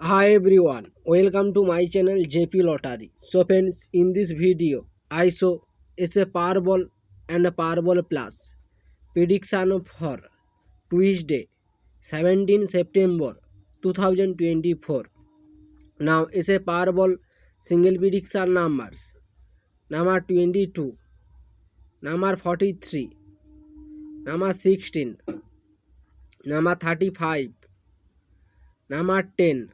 Hi everyone, welcome to my channel JP Lottery. So friends, in this video, I show is a Powerball and a Powerball Plus prediction for Tuesday, 17 September 2024. Now is a Powerball single prediction numbers. Number 22, number 43, number 16, number 35, number 10.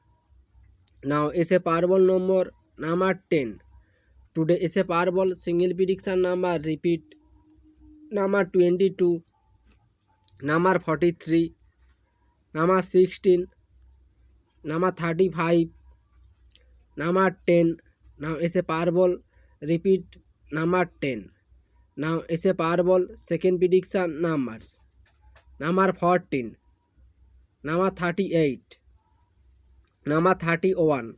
Now is a Powerball number 10. Today is a Powerball single prediction number. Repeat: number 22, number 43, number 16, number 35, number 10. Now is a Powerball. Repeat: number 10. Now is a Powerball second prediction numbers. Number 14, number 38, number 31,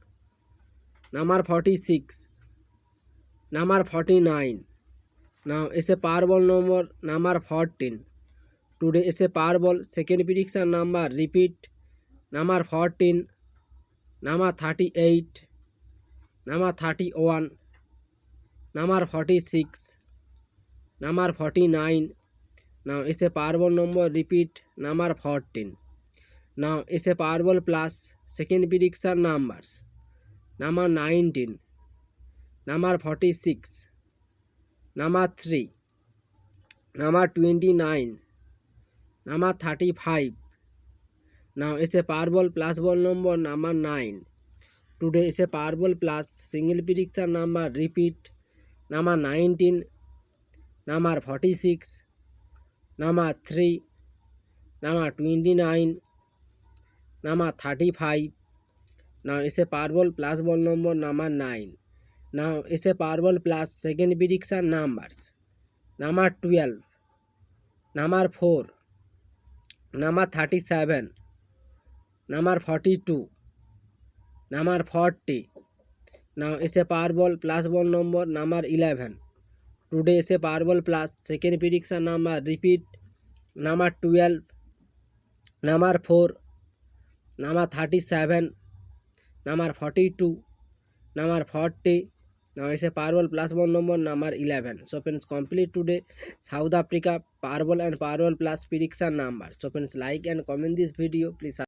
number 46, number 49. Now is a Powerball number 14. Today is a Powerball second prediction number. Repeat: number 14, number 38, number 31, number 46, number 49. Now is a Powerball number. Repeat: number 14. Now is a Powerball plus second prediction numbers. Number 19, number 46, number 3, number 29, number 35. Now is a Powerball plus ball number 9. Today is a Powerball plus single prediction number. Repeat: number 19, number 46, number 3, number 29, number 35. Now is a Powerball plus ball number 9. Now is a Powerball plus second prediction numbers. Number 12, number 4, number 37, number 42, number 40. Now is a Powerball plus ball number 11. Today is a Powerball plus second prediction number. Repeat: number 12, number 4, number 37, number 42, number 40. Now is a Powerball plus ball number 11. So friends, complete today South Africa Powerball and Powerball plus prediction numbers. So friends, like and comment this video. Please